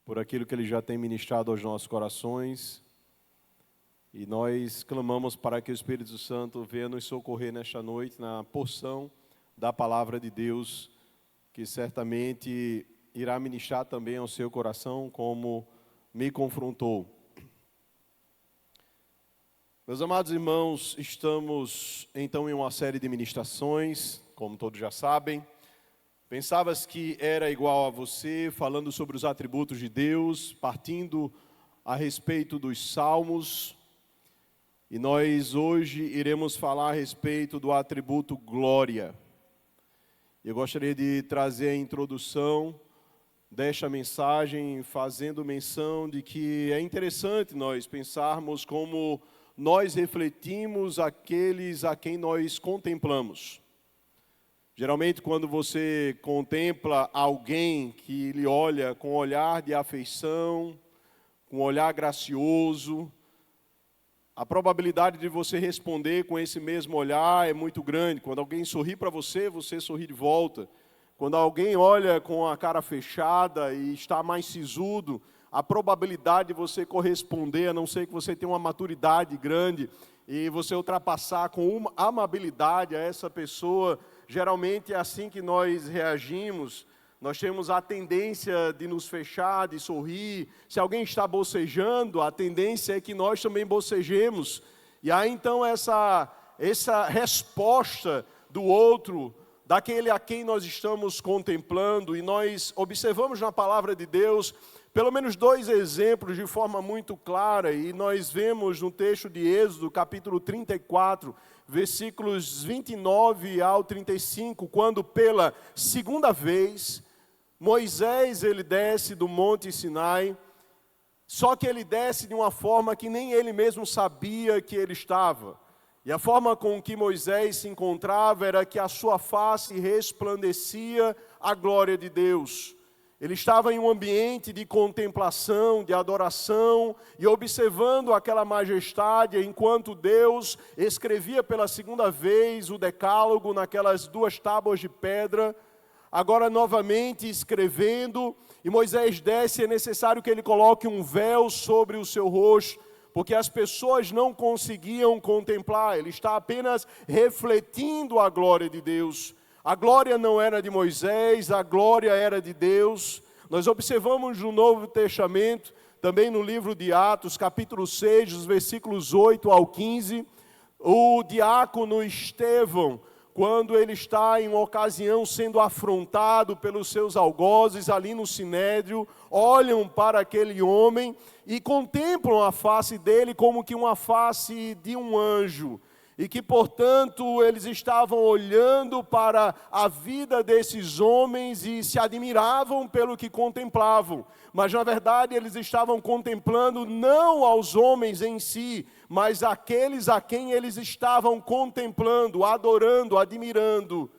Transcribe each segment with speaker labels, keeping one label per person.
Speaker 1: por aquilo que Ele já tem ministrado aos nossos corações. E nós clamamos para que o Espírito Santo venha nos socorrer nesta noite na porção da palavra de Deus, que certamente irá ministrar também ao seu coração, como me confrontou. Meus amados irmãos, estamos então em uma série de ministrações, como todos já sabem. Pensavas que era igual a você, falando sobre os atributos de Deus, partindo a respeito dos salmos. E nós hoje iremos falar a respeito do atributo glória. Eu gostaria de trazer a introdução desta mensagem, fazendo menção de que é interessante nós pensarmos como nós refletimos aqueles a quem nós contemplamos. Geralmente, quando você contempla alguém que lhe olha com um olhar de afeição, com um olhar gracioso, a probabilidade de você responder com esse mesmo olhar é muito grande. Quando alguém sorri para você, você sorri de volta. Quando alguém olha com a cara fechada e está mais sisudo, a probabilidade de você corresponder, a não ser que você tenha uma maturidade grande, e você ultrapassar com uma amabilidade a essa pessoa, geralmente é assim que nós reagimos. Nós temos a tendência de nos fechar, de sorrir. Se alguém está bocejando, a tendência é que nós também bocejemos. E há então essa resposta do outro, daquele a quem nós estamos contemplando. E nós observamos na palavra de Deus pelo menos dois exemplos de forma muito clara. E nós vemos no texto de Êxodo, capítulo 34, versículos 29 ao 35, quando pela segunda vez Moisés ele desce do Monte Sinai, só que ele desce de uma forma que nem ele mesmo sabia que ele estava. E a forma com que Moisés se encontrava era que a sua face resplandecia a glória de Deus. Ele estava em um ambiente de contemplação, de adoração, e observando aquela majestade, enquanto Deus escrevia pela segunda vez o decálogo naquelas duas tábuas de pedra, agora novamente escrevendo, e Moisés desce, é necessário que ele coloque um véu sobre o seu rosto, porque as pessoas não conseguiam contemplar, ele está apenas refletindo a glória de Deus. A glória não era de Moisés, a glória era de Deus. Nós observamos no Novo Testamento, também no livro de Atos, capítulo 6, os versículos 8 ao 15, o diácono Estevão, quando ele está em uma ocasião sendo afrontado pelos seus algozes ali no Sinédrio, olham para aquele homem e contemplam a face dele como que uma face de um anjo. E que, portanto, eles estavam olhando para a vida desses homens e se admiravam pelo que contemplavam. Mas, na verdade, eles estavam contemplando não aos homens em si, mas aqueles a quem eles estavam contemplando, adorando, admirando.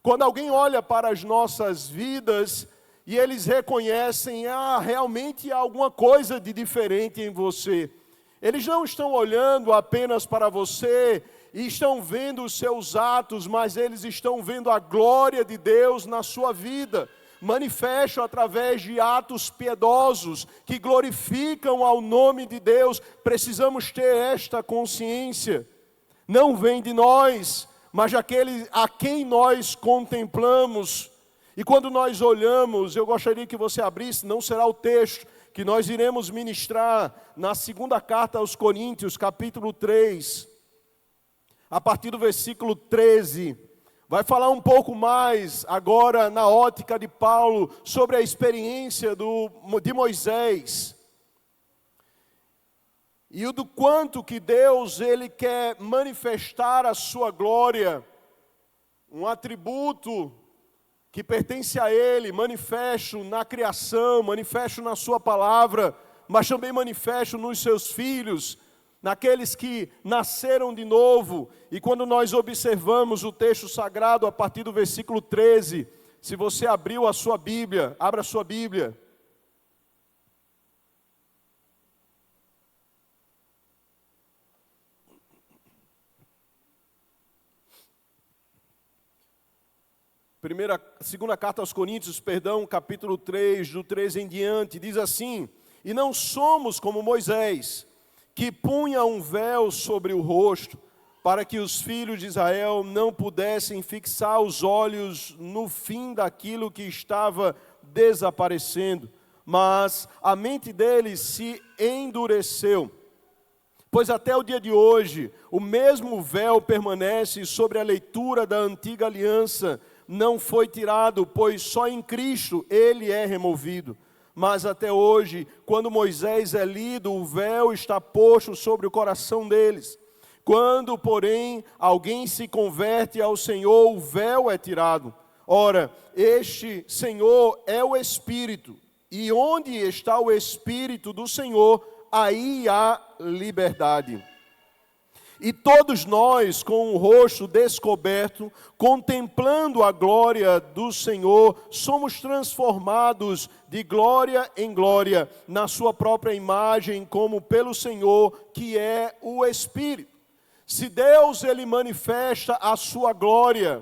Speaker 1: Quando alguém olha para as nossas vidas e eles reconhecem, realmente há alguma coisa de diferente em você. Eles não estão olhando apenas para você e estão vendo os seus atos, mas eles estão vendo a glória de Deus na sua vida, manifesto através de atos piedosos que glorificam ao nome de Deus. Precisamos ter esta consciência. Não vem de nós, mas daquele a quem nós contemplamos. E quando nós olhamos, eu gostaria que você abrisse, não será o texto que nós iremos ministrar na segunda carta aos Coríntios, capítulo 3, a partir do versículo 13, vai falar um pouco mais, agora na ótica de Paulo, sobre a experiência de Moisés, e o do quanto que Deus ele quer manifestar a sua glória, um atributo que pertence a Ele, manifesto na criação, manifesto na sua palavra, mas também manifesto nos seus filhos, naqueles que nasceram de novo. E quando nós observamos o texto sagrado a partir do versículo 13, se você abriu a sua Bíblia, abra a sua Bíblia. Segunda carta aos Coríntios, capítulo 3, do 13 em diante, diz assim: e não somos como Moisés, que punha um véu sobre o rosto, para que os filhos de Israel não pudessem fixar os olhos no fim daquilo que estava desaparecendo, mas a mente deles se endureceu. Pois até o dia de hoje, o mesmo véu permanece sobre a leitura da antiga aliança, não foi tirado, pois só em Cristo ele é removido. Mas até hoje, quando Moisés é lido, o véu está posto sobre o coração deles. Quando, porém, alguém se converte ao Senhor, o véu é tirado. Ora, este Senhor é o Espírito, e onde está o Espírito do Senhor, aí há liberdade. E todos nós, com o rosto descoberto, contemplando a glória do Senhor, somos transformados de glória em glória, na sua própria imagem, como pelo Senhor, que é o Espírito. Se Deus, Ele manifesta a sua glória,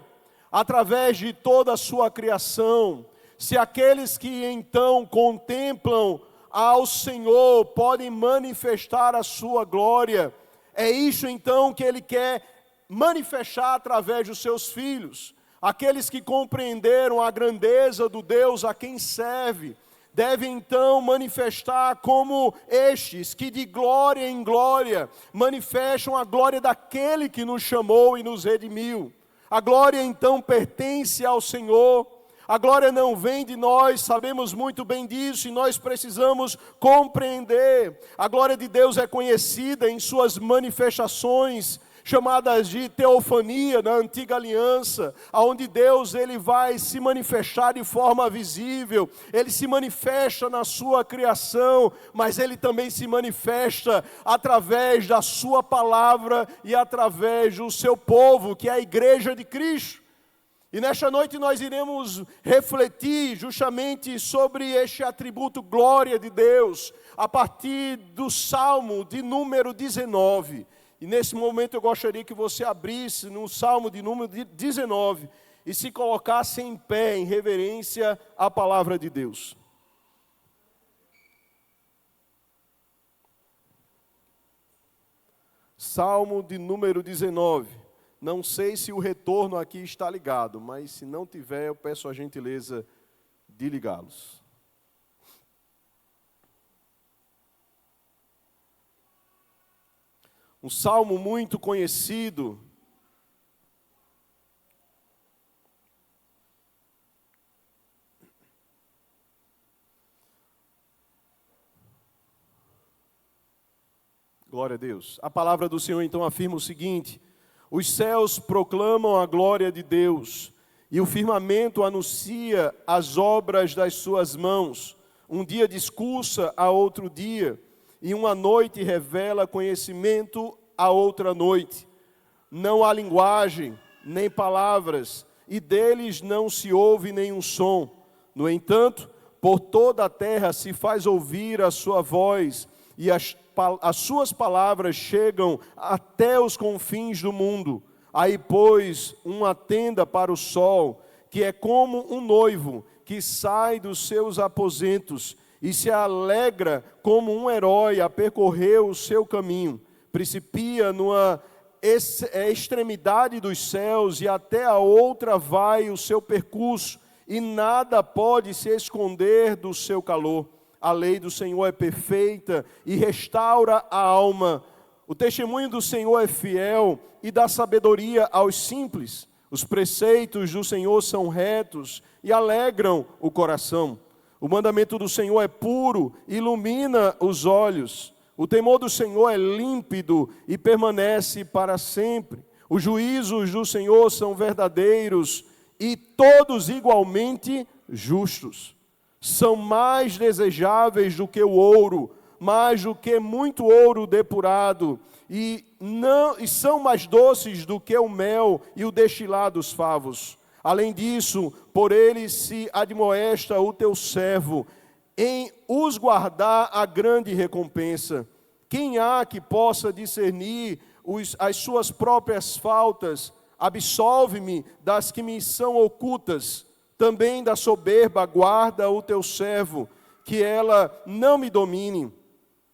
Speaker 1: através de toda a sua criação, se aqueles que então contemplam ao Senhor podem manifestar a sua glória, é isso então que Ele quer manifestar através dos seus filhos. Aqueles que compreenderam a grandeza do Deus a quem serve, devem então manifestar como estes, que de glória em glória manifestam a glória daquele que nos chamou e nos redimiu. A glória então pertence ao Senhor. A glória não vem de nós, sabemos muito bem disso e nós precisamos compreender. A glória de Deus é conhecida em suas manifestações, chamadas de teofania na antiga aliança, onde Deus ele vai se manifestar de forma visível, Ele se manifesta na sua criação, mas Ele também se manifesta através da sua palavra e através do seu povo, que é a igreja de Cristo. E nesta noite nós iremos refletir justamente sobre este atributo glória de Deus, a partir do Salmo de número 19. E nesse momento eu gostaria que você abrisse no Salmo de número 19 e se colocasse em pé em reverência à palavra de Deus. Salmo de número 19. Não sei se o retorno aqui está ligado, mas se não tiver, eu peço a gentileza de ligá-los. Um salmo muito conhecido. Glória a Deus. A palavra do Senhor então afirma o seguinte: os céus proclamam a glória de Deus, e o firmamento anuncia as obras das suas mãos. Um dia discursa a outro dia, e uma noite revela conhecimento a outra noite. Não há linguagem, nem palavras, e deles não se ouve nenhum som. No entanto, por toda a terra se faz ouvir a sua voz, e as suas palavras chegam até os confins do mundo. Aí, pois, uma tenda para o sol, que é como um noivo que sai dos seus aposentos e se alegra como um herói a percorrer o seu caminho. Principia numa extremidade dos céus e até a outra vai o seu percurso, e nada pode se esconder do seu calor. A lei do Senhor é perfeita e restaura a alma. O testemunho do Senhor é fiel e dá sabedoria aos simples. Os preceitos do Senhor são retos e alegram o coração. O mandamento do Senhor é puro e ilumina os olhos. O temor do Senhor é límpido e permanece para sempre. Os juízos do Senhor são verdadeiros e todos igualmente justos. São mais desejáveis do que o ouro, mais do que muito ouro depurado, e são mais doces do que o mel e o destilar dos favos. Além disso, por eles se admoesta o teu servo, em os guardar a grande recompensa. Quem há que possa discernir as suas próprias faltas? absolve-me das que me são ocultas, também da soberba guarda o teu servo, que ela não me domine.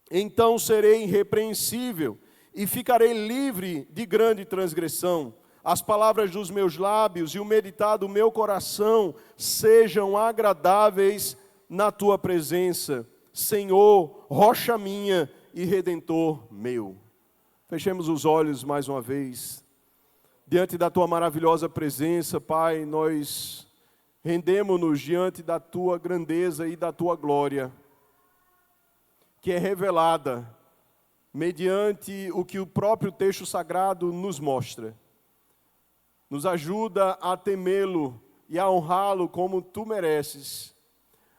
Speaker 1: Então serei irrepreensível e ficarei livre de grande transgressão. As palavras dos meus lábios e o meditar do meu coração sejam agradáveis na tua presença, Senhor, rocha minha e redentor meu. Fechemos os olhos mais uma vez. Diante da tua maravilhosa presença, Pai, nós rendemos-nos diante da tua grandeza e da tua glória, que é revelada mediante o que o próprio texto sagrado nos mostra. Nos ajuda a temê-lo e a honrá-lo como tu mereces.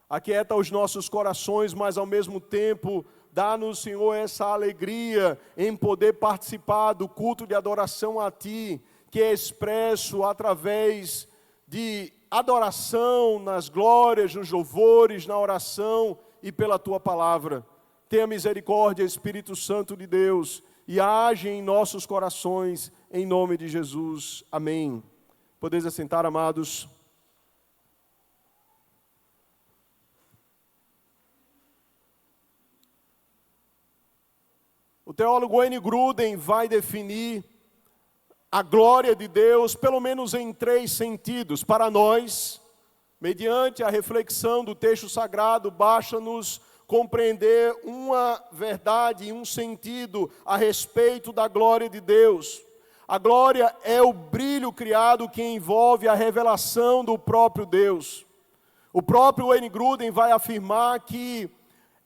Speaker 1: Aquieta os nossos corações, mas ao mesmo tempo dá-nos, Senhor, essa alegria em poder participar do culto de adoração a Ti, que é expresso através de adoração nas glórias, nos louvores, na oração e pela Tua palavra. Tenha misericórdia, Espírito Santo de Deus, e age em nossos corações, em nome de Jesus. Amém. Podeis assentar, amados. O teólogo Wayne Grudem vai definir a glória de Deus, pelo menos em 3 sentidos. Para nós, mediante a reflexão do texto sagrado, basta-nos compreender uma verdade e um sentido a respeito da glória de Deus. A glória é o brilho criado que envolve a revelação do próprio Deus. O próprio Wayne Grudem vai afirmar que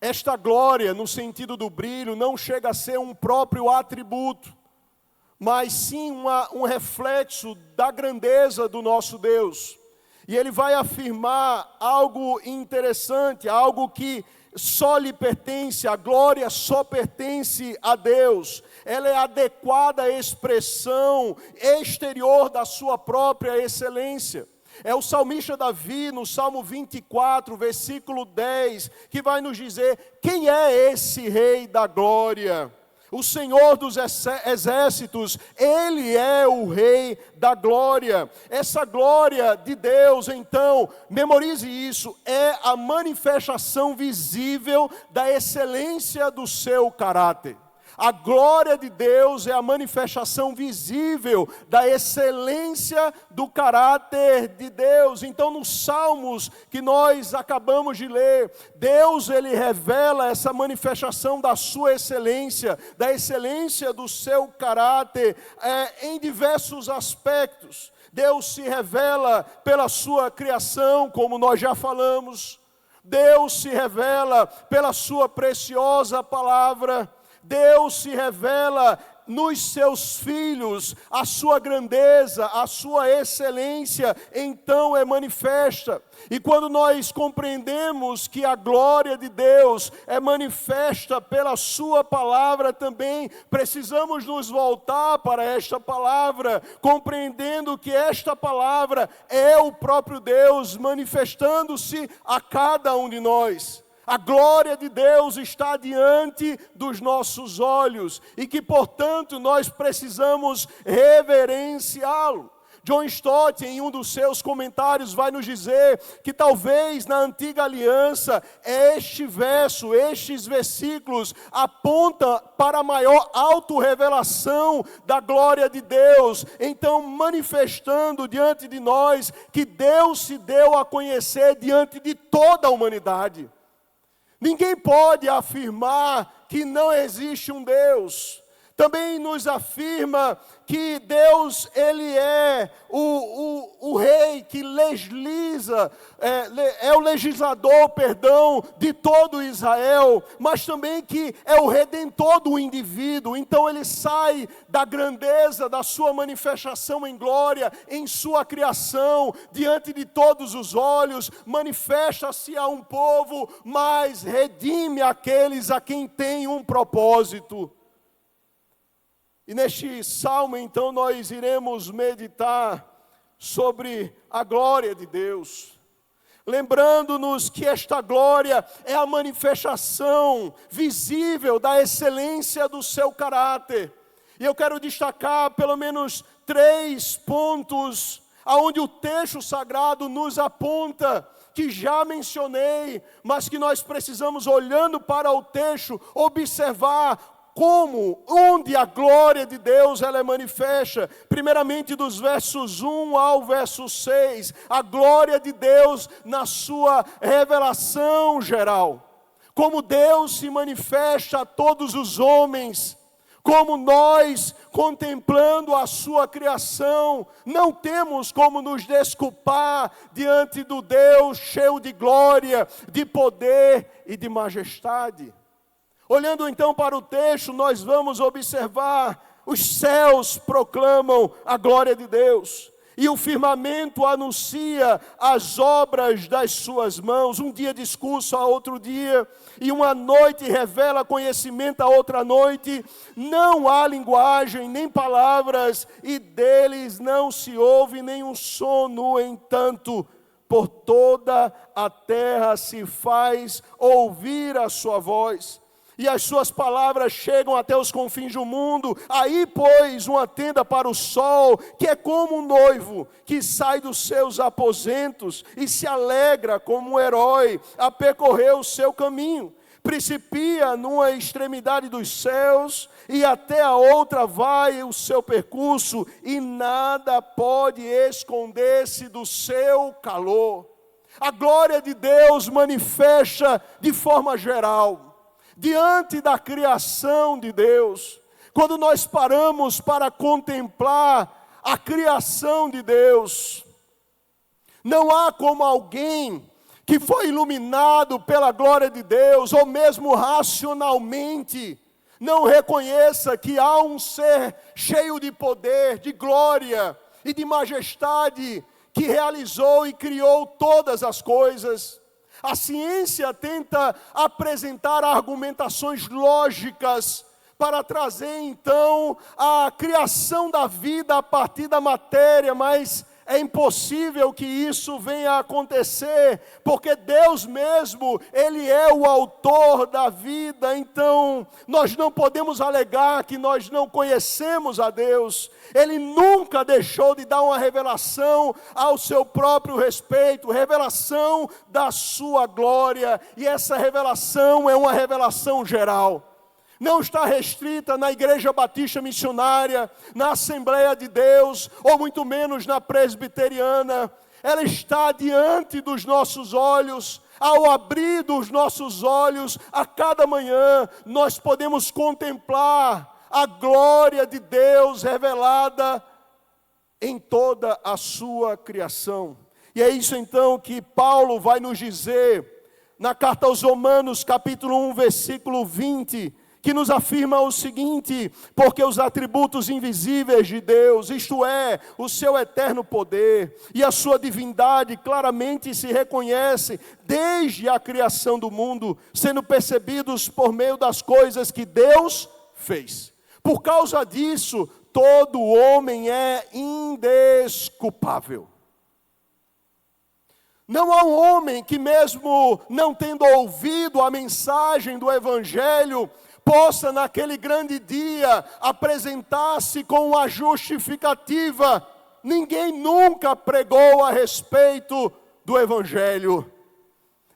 Speaker 1: esta glória, no sentido do brilho, não chega a ser um próprio atributo, mas sim um reflexo da grandeza do nosso Deus. E ele vai afirmar algo interessante, algo que só lhe pertence, a glória só pertence a Deus. Ela é a adequada expressão exterior da sua própria excelência. É o salmista Davi, no Salmo 24, versículo 10, que vai nos dizer: quem é esse Rei da glória? O Senhor dos exércitos, Ele é o Rei da glória. Essa glória de Deus, então, memorize isso, é a manifestação visível da excelência do seu caráter. A glória de Deus é a manifestação visível da excelência do caráter de Deus. Então, nos Salmos que nós acabamos de ler, Deus, Ele revela essa manifestação da sua excelência, da excelência do seu caráter, em diversos aspectos. Deus se revela pela sua criação, como nós já falamos. Deus se revela pela sua preciosa palavra. Deus se revela nos seus filhos, a sua grandeza, a sua excelência, então é manifesta. E quando nós compreendemos que a glória de Deus é manifesta pela sua palavra também, precisamos nos voltar para esta palavra, compreendendo que esta palavra é o próprio Deus manifestando-se a cada um de nós. A glória de Deus está diante dos nossos olhos e que, portanto, nós precisamos reverenciá-lo. John Stott, em um dos seus comentários, vai nos dizer que talvez na antiga aliança, estes versículos apontam para a maior autorrevelação da glória de Deus, então manifestando diante de nós que Deus se deu a conhecer diante de toda a humanidade. Ninguém pode afirmar que não existe um Deus. Também nos afirma que Deus, Ele é o rei que legisla, é o legislador, de todo Israel, mas também que é o redentor do indivíduo. Então Ele sai da grandeza da sua manifestação em glória, em sua criação, diante de todos os olhos, manifesta-se a um povo, mas redime aqueles a quem tem um propósito. E neste salmo, então, nós iremos meditar sobre a glória de Deus, lembrando-nos que esta glória é a manifestação visível da excelência do seu caráter. E eu quero destacar pelo menos 3 pontos aonde o texto sagrado nos aponta, que já mencionei, mas que nós precisamos, olhando para o texto, observar onde a glória de Deus ela é manifesta. Primeiramente dos versos 1 ao verso 6, a glória de Deus na sua revelação geral. Como Deus se manifesta a todos os homens, como nós, contemplando a sua criação, não temos como nos desculpar diante do Deus cheio de glória, de poder e de majestade. Olhando então para o texto, nós vamos observar: os céus proclamam a glória de Deus, e o firmamento anuncia as obras das suas mãos. Um dia discurso a outro dia, e uma noite revela conhecimento a outra noite. Não há linguagem, nem palavras, e deles não se ouve nenhum som. No entanto, por toda a terra se faz ouvir a sua voz, e as suas palavras chegam até os confins do mundo. Aí, pois, uma tenda para o sol, que é como um noivo que sai dos seus aposentos e se alegra como um herói a percorrer o seu caminho. Principia numa extremidade dos céus e até a outra vai o seu percurso, e nada pode esconder-se do seu calor. A glória de Deus manifesta de forma geral diante da criação de Deus. Quando nós paramos para contemplar a criação de Deus, não há como alguém que foi iluminado pela glória de Deus, ou mesmo racionalmente, não reconheça que há um ser cheio de poder, de glória e de majestade, que realizou e criou todas as coisas. A ciência tenta apresentar argumentações lógicas para trazer então a criação da vida a partir da matéria, mas é impossível que isso venha a acontecer, porque Deus mesmo, Ele é o autor da vida. Então, nós não podemos alegar que nós não conhecemos a Deus. Ele nunca deixou de dar uma revelação ao seu próprio respeito, revelação da sua glória, e essa revelação é uma revelação geral. Não está restrita na Igreja Batista Missionária, na Assembleia de Deus, ou muito menos na Presbiteriana. Ela está diante dos nossos olhos. Ao abrir dos nossos olhos, a cada manhã, nós podemos contemplar a glória de Deus revelada em toda a sua criação. E é isso então que Paulo vai nos dizer na carta aos Romanos, capítulo 1, versículo 20, que nos afirma o seguinte: porque os atributos invisíveis de Deus, isto é, o seu eterno poder e a sua divindade, claramente se reconhece desde a criação do mundo, sendo percebidos por meio das coisas que Deus fez. Por causa disso, todo homem é indesculpável. Não há um homem que, mesmo não tendo ouvido a mensagem do Evangelho, possa naquele grande dia apresentar-se com uma justificativa. Ninguém nunca pregou a respeito do Evangelho.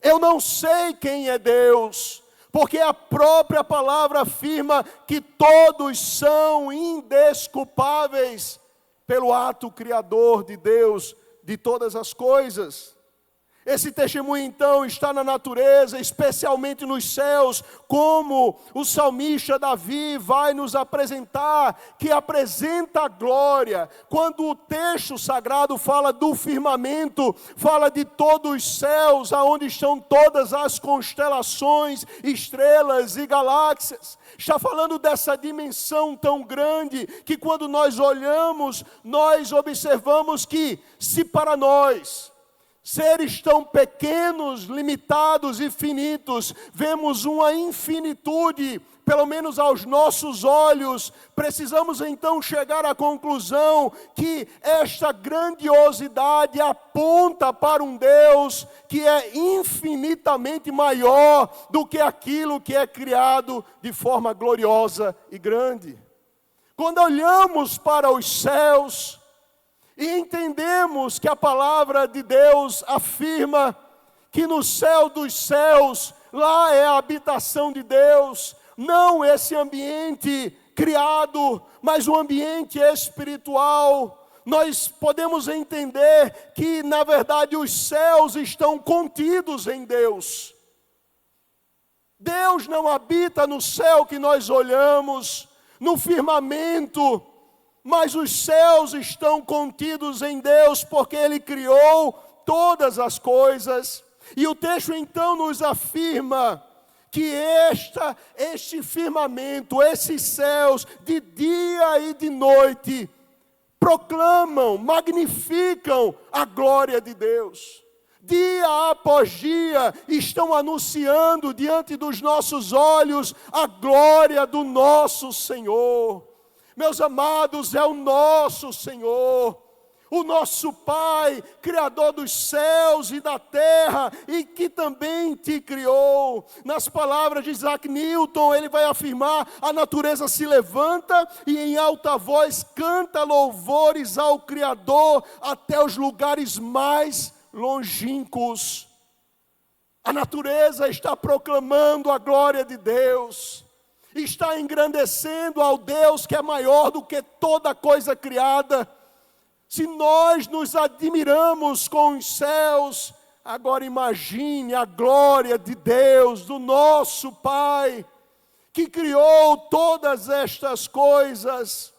Speaker 1: Eu não sei quem é Deus, porque a própria palavra afirma que todos são indesculpáveis pelo ato criador de Deus de todas as coisas. Esse testemunho então está na natureza, especialmente nos céus, como o salmista Davi vai nos apresentar, que apresenta a glória. Quando o texto sagrado fala do firmamento, fala de todos os céus, aonde estão todas as constelações, estrelas e galáxias. Está falando dessa dimensão tão grande, que quando nós olhamos, nós observamos que, se para nós, seres tão pequenos, limitados e finitos, vemos uma infinitude, pelo menos aos nossos olhos, precisamos então chegar à conclusão que esta grandiosidade aponta para um Deus que é infinitamente maior do que aquilo que é criado de forma gloriosa e grande. Quando olhamos para os céus e entendemos que a palavra de Deus afirma que no céu dos céus, lá é a habitação de Deus, não esse ambiente criado, mas um ambiente espiritual, nós podemos entender que, na verdade, os céus estão contidos em Deus. Deus não habita no céu que nós olhamos, no firmamento, mas os céus estão contidos em Deus, porque Ele criou todas as coisas. E o texto então nos afirma que este firmamento, esses céus, de dia e de noite, proclamam, magnificam a glória de Deus. Dia após dia, estão anunciando diante dos nossos olhos a glória do nosso Senhor. Meus amados, é o nosso Senhor, o nosso Pai, Criador dos céus e da terra, e que também te criou. Nas palavras de Isaac Newton, ele vai afirmar: a natureza se levanta e em alta voz canta louvores ao Criador até os lugares mais longínquos. A natureza está proclamando a glória de Deus, está engrandecendo ao Deus que é maior do que toda coisa criada. Se nós nos admiramos com os céus, agora imagine a glória de Deus, do nosso Pai, que criou todas estas coisas.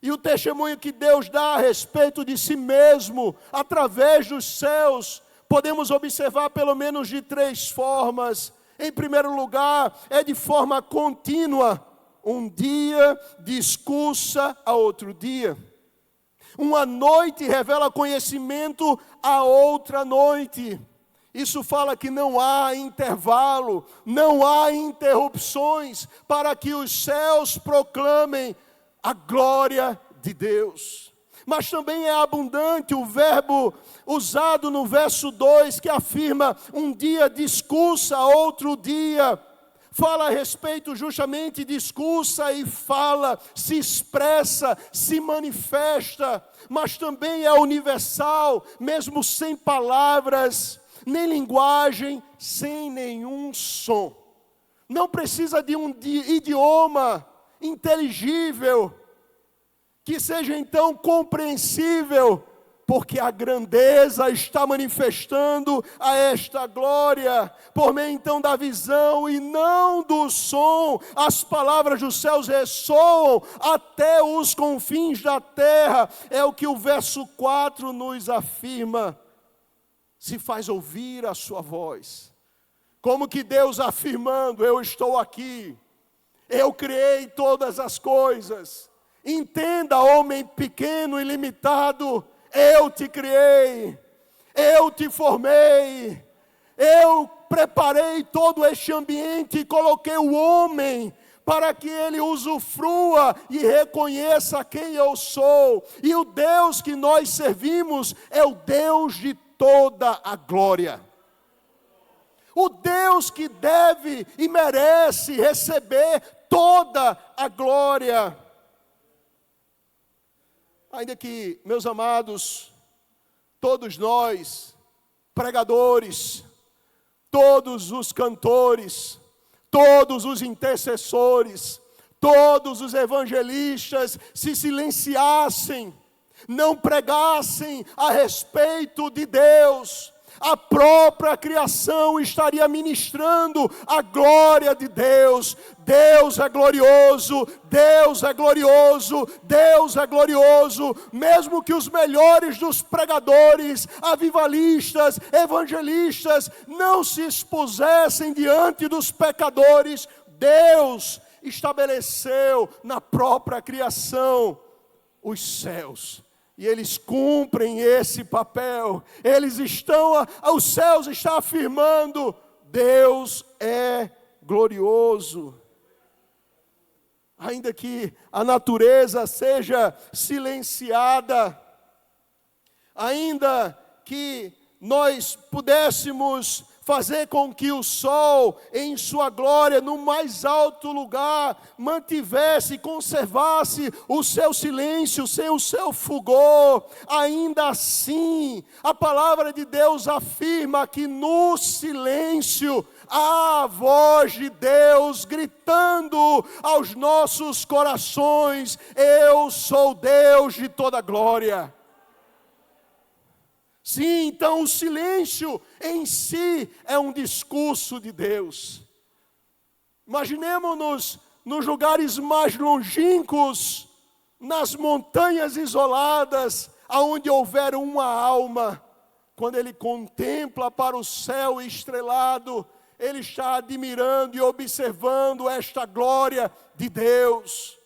Speaker 1: E o testemunho que Deus dá a respeito de si mesmo, através dos céus, podemos observar pelo menos de 3 formas. Em primeiro lugar, é de forma contínua. Um dia discursa a outro dia. Uma noite revela conhecimento a outra noite. Isso fala que não há intervalo, não há interrupções para que os céus proclamem a glória de Deus. Mas também é abundante o verbo usado no verso 2, que afirma: um dia discursa, outro dia. Fala a respeito justamente, discursa e fala, se expressa, se manifesta, mas também é universal, mesmo sem palavras, nem linguagem, sem nenhum som. Não precisa de um idioma inteligível, que seja então compreensível, porque a grandeza está manifestando a esta glória, por meio então da visão e não do som. As palavras dos céus ressoam até os confins da terra, é o que o verso 4 nos afirma. Se faz ouvir a sua voz, como que Deus afirmando: eu estou aqui, eu criei todas as coisas. Entenda, homem pequeno e limitado, eu te criei, eu te formei, eu preparei todo este ambiente e coloquei o homem para que ele usufrua e reconheça quem eu sou. E o Deus que nós servimos é o Deus de toda a glória. O Deus que deve e merece receber toda a glória. Ainda que, meus amados, todos nós, pregadores, todos os cantores, todos os intercessores, todos os evangelistas se silenciassem, não pregassem a respeito de Deus, a própria criação estaria ministrando a glória de Deus. Deus é glorioso, Deus é glorioso, Deus é glorioso. Mesmo que os melhores dos pregadores, avivalistas, evangelistas não se expusessem diante dos pecadores, Deus estabeleceu na própria criação os céus. E eles cumprem esse papel. Os céus estão afirmando: Deus é glorioso. Ainda que a natureza seja silenciada, ainda que nós pudéssemos fazer com que o sol, em sua glória, no mais alto lugar, mantivesse, conservasse o seu silêncio, sem o seu fulgor. Ainda assim, a palavra de Deus afirma que no silêncio, a voz de Deus gritando aos nossos corações: eu sou Deus de toda glória. Sim, então o silêncio em si é um discurso de Deus. Imaginemos-nos nos lugares mais longínquos, nas montanhas isoladas, aonde houver uma alma, quando ele contempla para o céu estrelado, ele está admirando e observando esta glória de Deus.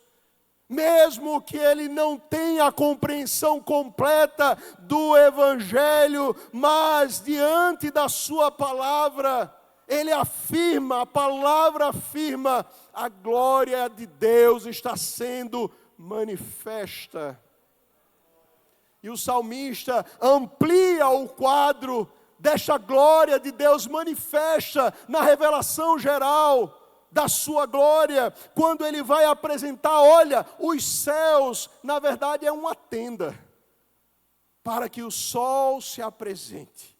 Speaker 1: Mesmo que ele não tenha a compreensão completa do Evangelho, mas diante da sua palavra, ele afirma, a palavra afirma, a glória de Deus está sendo manifesta. E o salmista amplia o quadro desta glória de Deus manifesta na revelação geral da sua glória, quando ele vai apresentar, olha, os céus, na verdade é uma tenda, para que o sol se apresente.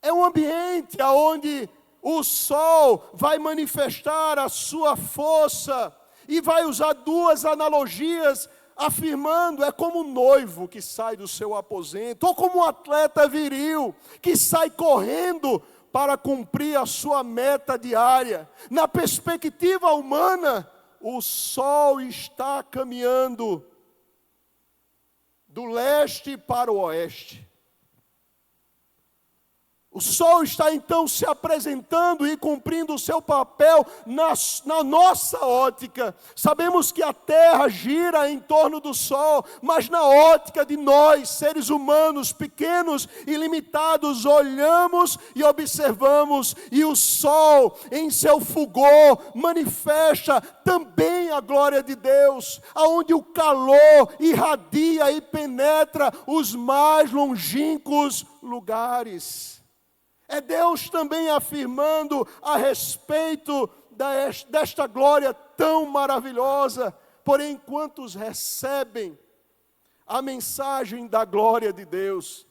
Speaker 1: É um ambiente onde o sol vai manifestar a sua força, e vai usar duas analogias, afirmando, é como um noivo que sai do seu aposento, ou como um atleta viril, que sai correndo para cumprir a sua meta diária. Na perspectiva humana, o sol está caminhando do leste para o oeste. O sol está então se apresentando e cumprindo o seu papel na nossa ótica. Sabemos que a terra gira em torno do sol, mas na ótica de nós, seres humanos pequenos e limitados, olhamos e observamos, e o sol em seu fulgor manifesta também a glória de Deus, aonde o calor irradia e penetra os mais longínquos lugares. É Deus também afirmando a respeito desta glória tão maravilhosa. Porém, quantos recebem a mensagem da glória de Deus?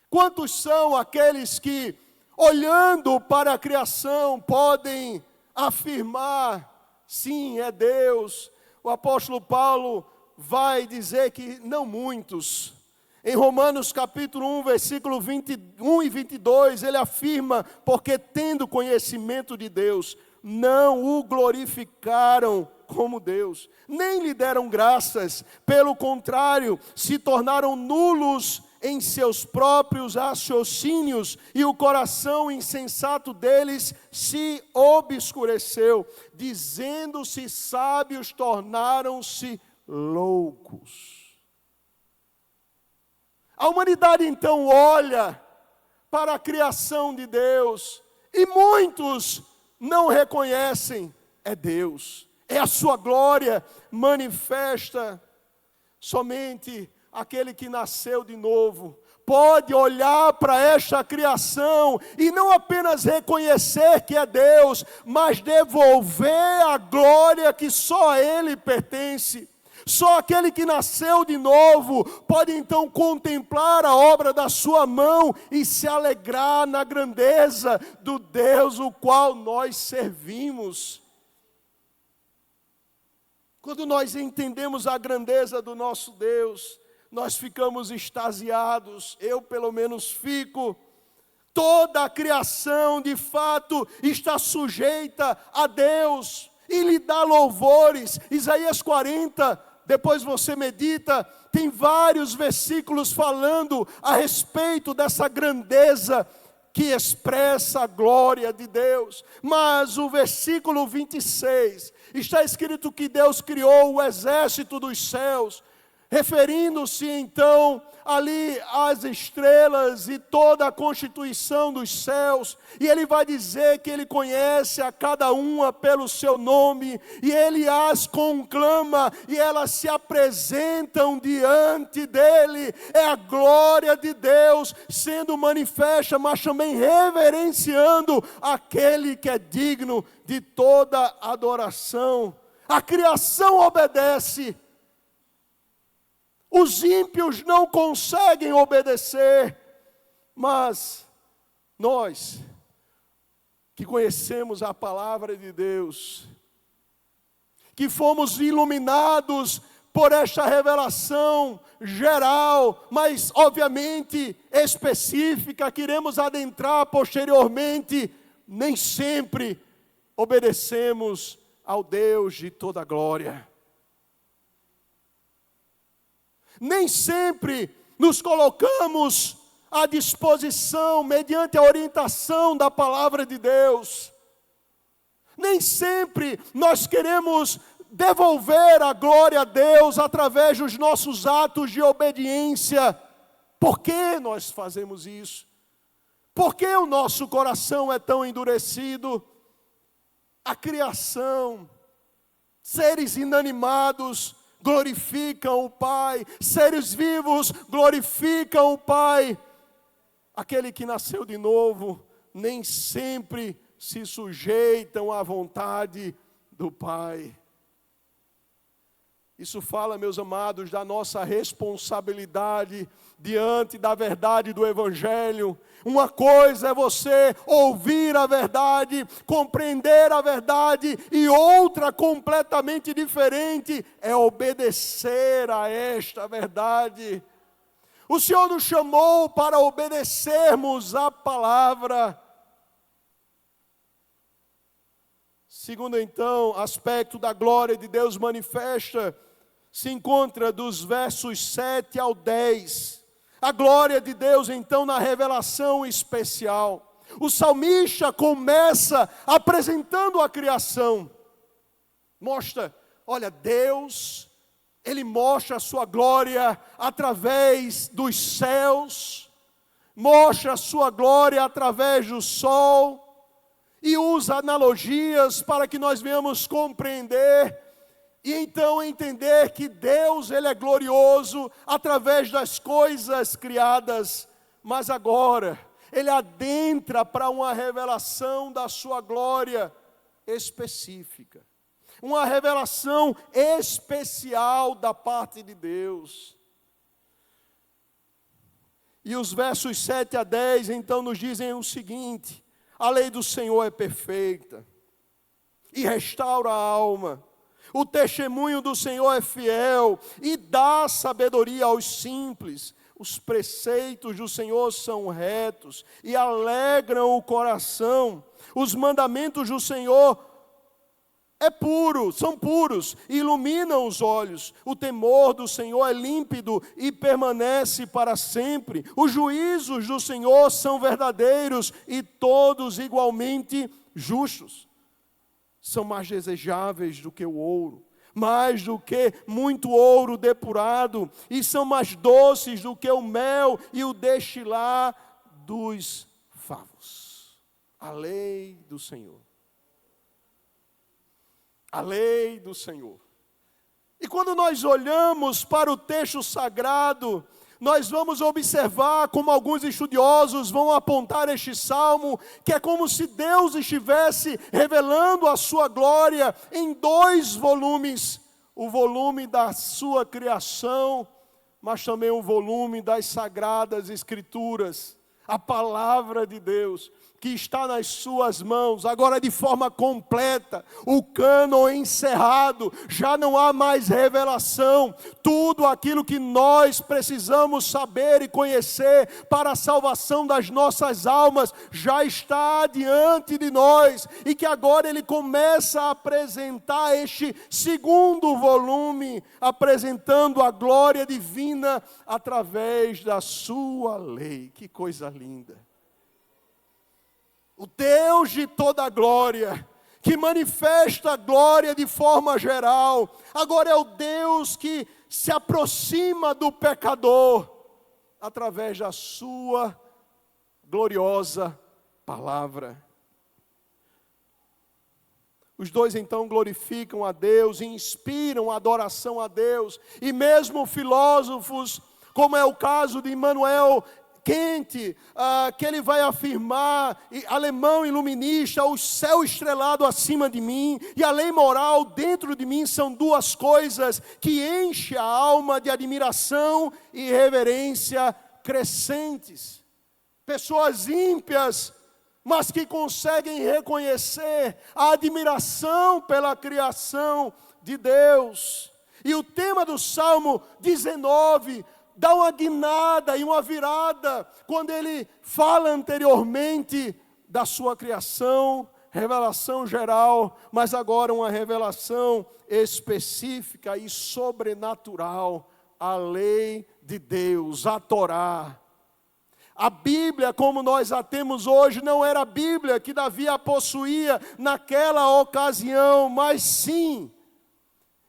Speaker 1: Quantos são aqueles que, olhando para a criação, podem afirmar, sim, é Deus? O apóstolo Paulo vai dizer que não muitos. Em Romanos capítulo 1, versículo 21 e 22, ele afirma, porque tendo conhecimento de Deus, não o glorificaram como Deus, nem lhe deram graças, pelo contrário, se tornaram nulos em seus próprios raciocínios, e o coração insensato deles se obscureceu, dizendo-se sábios, tornaram-se loucos. A humanidade então olha para a criação de Deus, e muitos não reconhecem, é Deus, é a sua glória manifesta. Somente aquele que nasceu de novo pode olhar para esta criação e não apenas reconhecer que é Deus, mas devolver a glória que só a Ele pertence. Só aquele que nasceu de novo pode então contemplar a obra da sua mão e se alegrar na grandeza do Deus o qual nós servimos. Quando nós entendemos a grandeza do nosso Deus, nós ficamos extasiados, eu pelo menos fico. Toda a criação de fato está sujeita a Deus e lhe dá louvores. Isaías 40, depois você medita, tem vários versículos falando a respeito dessa grandeza que expressa a glória de Deus. Mas o versículo 26, está escrito que Deus criou o exército dos céus, referindo-se então ali às estrelas e toda a constituição dos céus, e ele vai dizer que ele conhece a cada uma pelo seu nome, e ele as conclama, e elas se apresentam diante dele. É a glória de Deus sendo manifesta, mas também reverenciando aquele que é digno de toda adoração. A criação obedece. Os ímpios não conseguem obedecer, mas nós, que conhecemos a palavra de Deus, que fomos iluminados por esta revelação geral, mas obviamente específica, que iremos adentrar posteriormente, nem sempre obedecemos ao Deus de toda glória. Nem sempre nos colocamos à disposição, mediante a orientação da palavra de Deus. Nem sempre nós queremos devolver a glória a Deus através dos nossos atos de obediência. Por que nós fazemos isso? Por que o nosso coração é tão endurecido? A criação, seres inanimados, glorificam o Pai, seres vivos glorificam o Pai. Aquele que nasceu de novo, nem sempre se sujeitam à vontade do Pai. Isso fala, meus amados, da nossa responsabilidade diante da verdade do Evangelho. Uma coisa é você ouvir a verdade, compreender a verdade, e outra completamente diferente é obedecer a esta verdade. O Senhor nos chamou para obedecermos a palavra. Segundo então, aspecto da glória de Deus manifesta, se encontra dos versos 7 ao 10. A glória de Deus, então, na revelação especial. O salmista começa apresentando a criação. Mostra, olha, Deus, Ele mostra a sua glória através dos céus, mostra a sua glória através do sol, e usa analogias para que nós venhamos compreender e então entender que Deus, Ele é glorioso através das coisas criadas, mas agora Ele adentra para uma revelação da sua glória específica, uma revelação especial da parte de Deus. E os versos 7 a 10 então nos dizem o seguinte: a lei do Senhor é perfeita e restaura a alma. O testemunho do Senhor é fiel e dá sabedoria aos simples. Os preceitos do Senhor são retos e alegram o coração. Os mandamentos do Senhor são puros e iluminam os olhos. O temor do Senhor é límpido e permanece para sempre. Os juízos do Senhor são verdadeiros e todos igualmente justos. São mais desejáveis do que o ouro, mais do que muito ouro depurado, e são mais doces do que o mel e o destilar dos favos. A lei do Senhor. A lei do Senhor. E quando nós olhamos para o texto sagrado, nós vamos observar como alguns estudiosos vão apontar este salmo, que é como se Deus estivesse revelando a sua glória em 2 volumes. O volume da sua criação, mas também o volume das sagradas escrituras. A palavra de Deus, que está nas suas mãos, agora de forma completa, o cânon encerrado, já não há mais revelação, tudo aquilo que nós precisamos saber e conhecer para a salvação das nossas almas, já está diante de nós, e que agora ele começa a apresentar este 2º volume, apresentando a glória divina através da sua lei. Que coisa linda! O Deus de toda a glória, que manifesta a glória de forma geral, agora é o Deus que se aproxima do pecador através da sua gloriosa palavra. Os dois então glorificam a Deus e inspiram a adoração a Deus. E mesmo filósofos, como é o caso de Immanuel Kant, que ele vai afirmar, alemão iluminista, o céu estrelado acima de mim e a lei moral dentro de mim são duas coisas que enchem a alma de admiração e reverência crescentes. Pessoas ímpias, mas que conseguem reconhecer a admiração pela criação de Deus. E o tema do Salmo 19 dá uma guinada e uma virada, quando ele fala anteriormente da sua criação, revelação geral, mas agora uma revelação específica e sobrenatural, a lei de Deus, a Torá. A Bíblia, como nós a temos hoje, não era a Bíblia que Davi a possuía naquela ocasião, mas sim.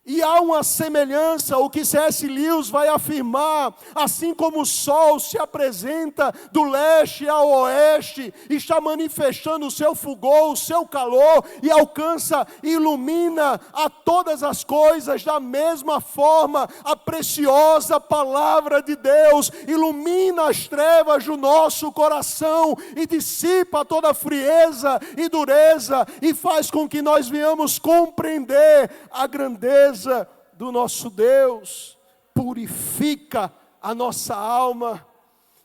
Speaker 1: E há uma semelhança, o que C.S. Lewis vai afirmar, assim como o sol se apresenta do leste ao oeste, está manifestando o seu fulgor, o seu calor, e alcança, ilumina a todas as coisas, da mesma forma, a preciosa palavra de Deus ilumina as trevas do nosso coração, e dissipa toda a frieza e dureza, e faz com que nós venhamos compreender a grandeza do nosso Deus, purifica a nossa alma.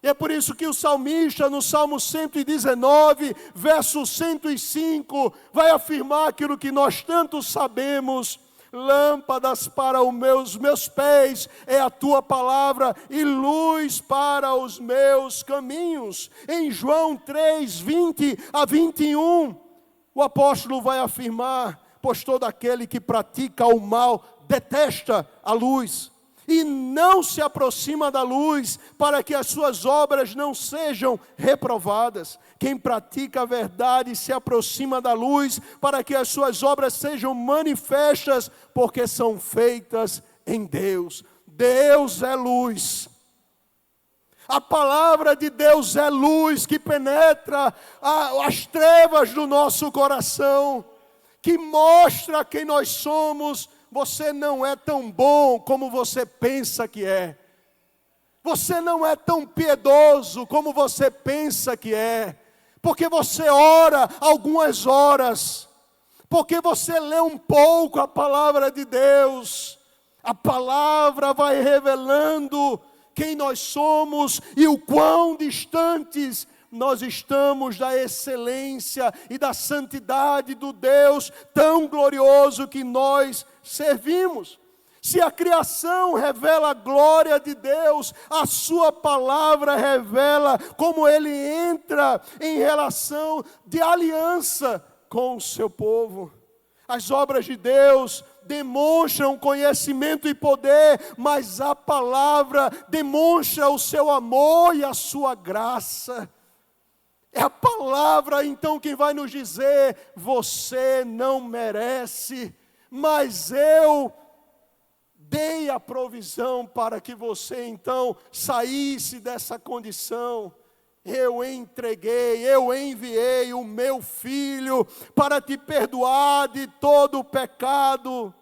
Speaker 1: E é por isso que o salmista, no Salmo 119, verso 105, vai afirmar aquilo que nós tanto sabemos: lâmpadas para os meus pés é a tua palavra e luz para os meus caminhos. Em João 3, 20 a 21, o apóstolo vai afirmar: pois todo aquele que pratica o mal detesta a luz e não se aproxima da luz, para que as suas obras não sejam reprovadas. Quem pratica a verdade se aproxima da luz, para que as suas obras sejam manifestas, porque são feitas em Deus. Deus é luz. A palavra de Deus é luz que penetra as trevas do nosso coração, que mostra quem nós somos. Você não é tão bom como você pensa que é. Você não é tão piedoso como você pensa que é. Porque você ora algumas horas. Porque você lê um pouco a palavra de Deus. A palavra vai revelando quem nós somos e o quão distantes nós estamos da excelência e da santidade do Deus tão glorioso que nós servimos. Se a criação revela a glória de Deus, a sua palavra revela como Ele entra em relação de aliança com o seu povo. As obras de Deus demonstram conhecimento e poder, mas a palavra demonstra o seu amor e a sua graça. É a palavra então quem vai nos dizer: você não merece, mas eu dei a provisão para que você então saísse dessa condição. Eu entreguei, eu enviei o meu Filho para te perdoar de todo o pecado.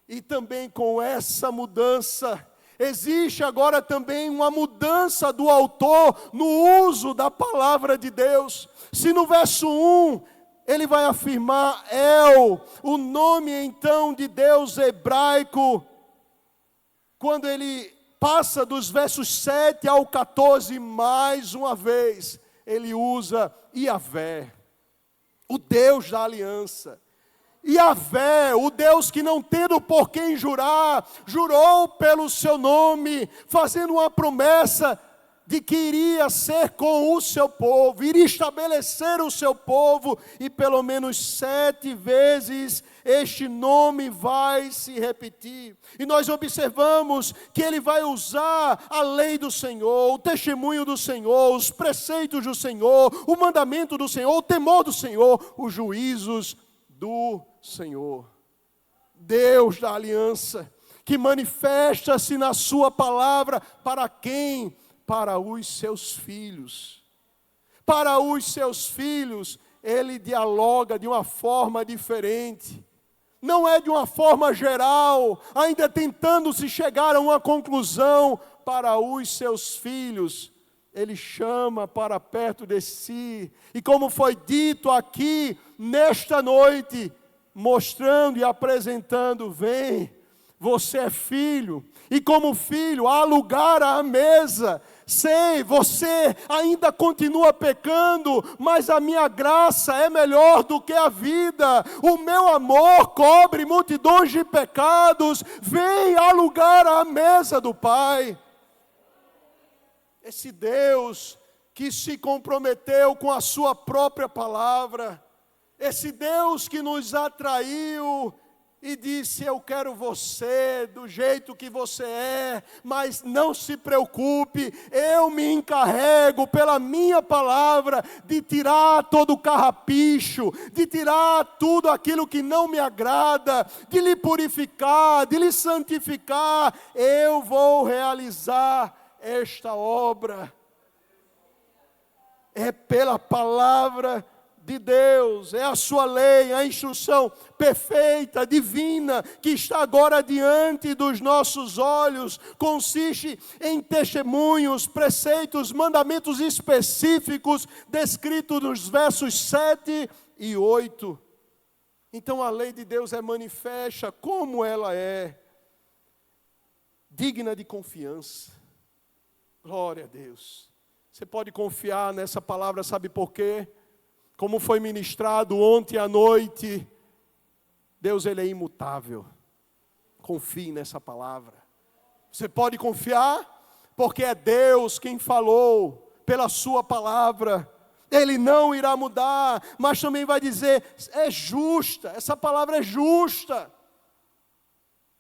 Speaker 1: E também com essa mudança, existe agora também uma mudança do autor no uso da palavra de Deus. Se no verso 1 ele vai afirmar El, o nome então de Deus hebraico, quando ele passa dos versos 7 ao 14, mais uma vez, ele usa Iavé, o Deus da aliança. Iavé, o Deus que não tendo por quem jurar, jurou pelo seu nome, fazendo uma promessa de que iria ser com o seu povo, iria estabelecer o seu povo, e pelo menos 7 vezes este nome vai se repetir. E nós observamos que ele vai usar a lei do Senhor, o testemunho do Senhor, os preceitos do Senhor, o mandamento do Senhor, o temor do Senhor, os juízos do Senhor. Deus da aliança, que manifesta-se na sua palavra. Para quem? Para os seus filhos. Para os seus filhos, ele dialoga de uma forma diferente. Não é de uma forma geral, ainda tentando se chegar a uma conclusão. Para os seus filhos, ele chama para perto de si. E como foi dito aqui, nesta noite, mostrando e apresentando, vem, você é filho. E como filho, há lugar à mesa. Sei, você ainda continua pecando, mas a minha graça é melhor do que a vida. O meu amor cobre multidões de pecados. Vem há lugar à mesa do Pai. Esse Deus que se comprometeu com a sua própria palavra. Esse Deus que nos atraiu e disse: eu quero você do jeito que você é, mas não se preocupe, eu me encarrego pela minha palavra de tirar todo o carrapicho, de tirar tudo aquilo que não me agrada, de lhe purificar, de lhe santificar. Eu vou realizar esta obra. É pela palavra de Deus, é a sua lei, a instrução perfeita, divina, que está agora diante dos nossos olhos, consiste em testemunhos, preceitos, mandamentos específicos, descritos nos versos 7 e 8. Então a lei de Deus é manifesta como ela é, digna de confiança. Glória a Deus. Você pode confiar nessa palavra, sabe por quê? Como foi ministrado ontem à noite, Deus, ele é imutável. Confie nessa palavra. Você pode confiar, porque é Deus quem falou pela sua palavra. Ele não irá mudar, mas também vai dizer, é justa, essa palavra é justa.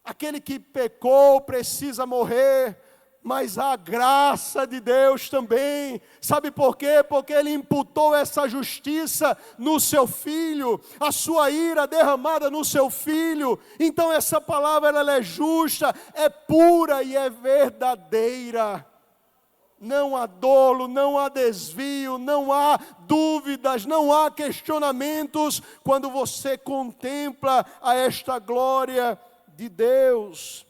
Speaker 1: Aquele que pecou precisa morrer, mas a graça de Deus também. Sabe por quê? Porque Ele imputou essa justiça no seu Filho, a sua ira derramada no seu Filho. Então essa palavra ela é justa, é pura e é verdadeira. Não há dolo, não há desvio, não há dúvidas, não há questionamentos quando você contempla a esta glória de Deus.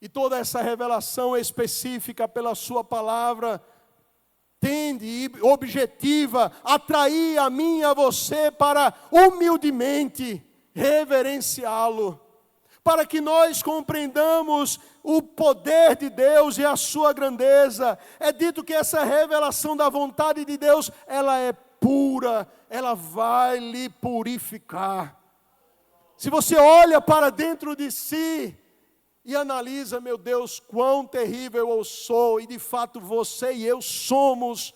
Speaker 1: E toda essa revelação específica pela sua palavra tende e objetiva atrair a mim e a você para humildemente reverenciá-lo, para que nós compreendamos o poder de Deus e a sua grandeza. É dito que essa revelação da vontade de Deus, ela é pura, ela vai lhe purificar. Se você olha para dentro de si e analisa, meu Deus, quão terrível eu sou, e de fato você e eu somos,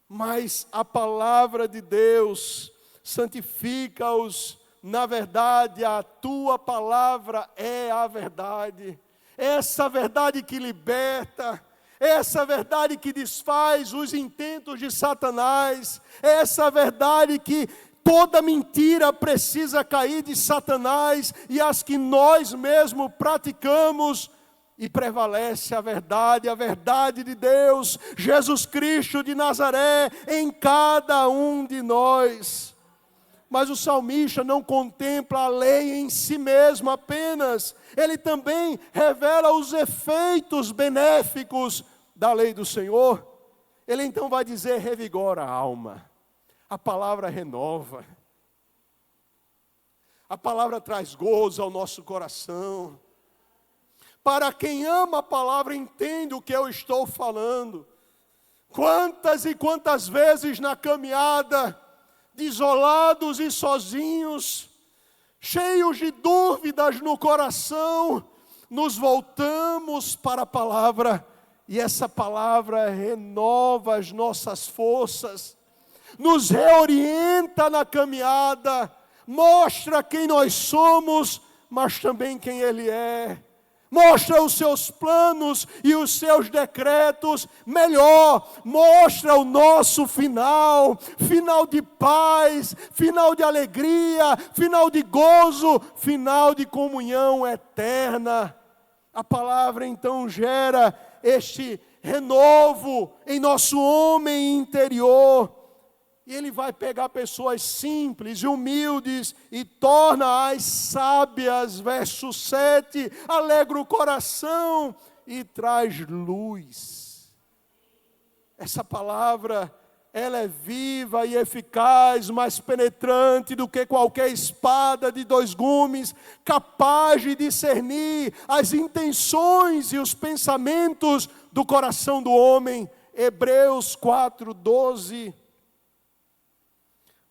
Speaker 1: mas a palavra de Deus santifica-os na verdade. A tua palavra é a verdade, essa verdade que liberta, essa verdade que desfaz os intentos de Satanás, essa verdade que toda mentira precisa cair de Satanás, e as que nós mesmos praticamos, e prevalece a verdade de Deus, Jesus Cristo de Nazaré, em cada um de nós. Mas o salmista não contempla a lei em si mesmo apenas, ele também revela os efeitos benéficos da lei do Senhor. Ele então vai dizer: revigora a alma. A palavra renova, a palavra traz gozo ao nosso coração. Para quem ama a palavra, entende o que eu estou falando. Quantas e quantas vezes na caminhada, desolados e sozinhos, cheios de dúvidas no coração, nos voltamos para a palavra, e essa palavra renova as nossas forças, nos reorienta na caminhada, mostra quem nós somos, mas também quem Ele é.
Speaker 2: Mostra os seus planos e os seus decretos. Melhor, mostra o nosso final. Final de paz, final de alegria, final de gozo, final de comunhão eterna. A palavra então gera este renovo em nosso homem interior. E ele vai pegar pessoas simples e humildes e torna-as sábias. Verso 7, alegra o coração e traz luz. Essa palavra, ela é viva e eficaz, mais penetrante do que qualquer espada de 2 gumes, capaz de discernir as intenções e os pensamentos do coração do homem. Hebreus 4:12.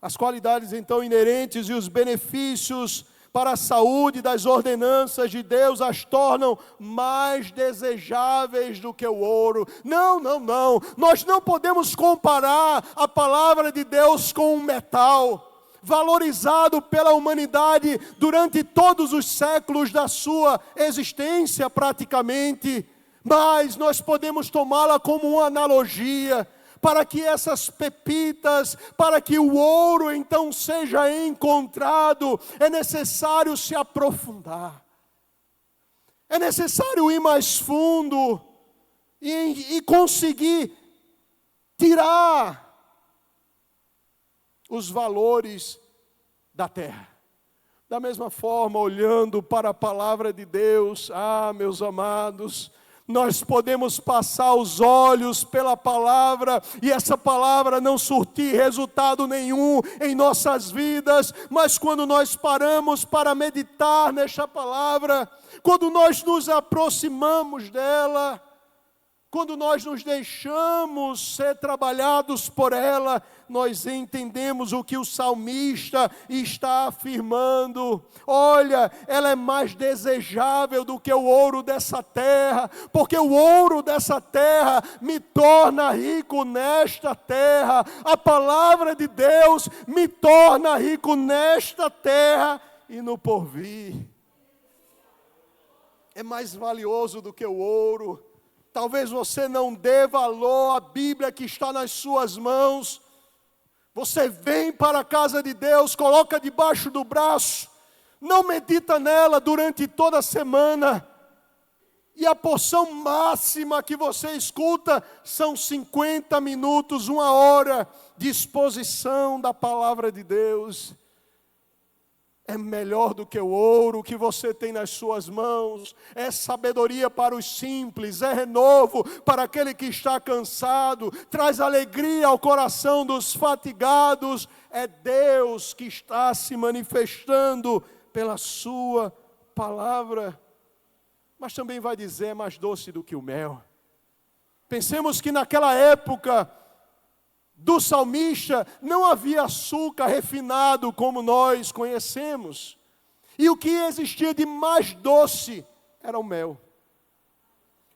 Speaker 2: As qualidades então inerentes e os benefícios para a saúde das ordenanças de Deus as tornam mais desejáveis do que o ouro. Não. Nós não podemos comparar a palavra de Deus com um metal valorizado pela humanidade durante todos os séculos da sua existência praticamente. Mas nós podemos tomá-la como uma analogia. Para que essas pepitas, para que o ouro então seja encontrado, é necessário se aprofundar. É necessário ir mais fundo e conseguir tirar os valores da terra. Da mesma forma, olhando para a palavra de Deus, meus amados, nós podemos passar os olhos pela palavra e essa palavra não surtir resultado nenhum em nossas vidas, mas quando nós paramos para meditar nesta palavra, quando nós nos aproximamos dela, quando nós nos deixamos ser trabalhados por ela, nós entendemos o que o salmista está afirmando. Olha, ela é mais desejável do que o ouro dessa terra, porque o ouro dessa terra me torna rico nesta terra. A palavra de Deus me torna rico nesta terra e no porvir. É mais valioso do que o ouro. Talvez você não dê valor à Bíblia que está nas suas mãos. Você vem para a casa de Deus, coloca debaixo do braço, não medita nela durante toda a semana. E a porção máxima que você escuta são 50 minutos, 1 hora de exposição da palavra de Deus. É melhor do que o ouro que você tem nas suas mãos. É sabedoria para os simples, é renovo para aquele que está cansado, traz alegria ao coração dos fatigados. É Deus que está se manifestando pela sua palavra. Mas também vai dizer, é mais doce do que o mel. Pensemos que naquela época do salmista, não havia açúcar refinado como nós conhecemos. E o que existia de mais doce era o mel.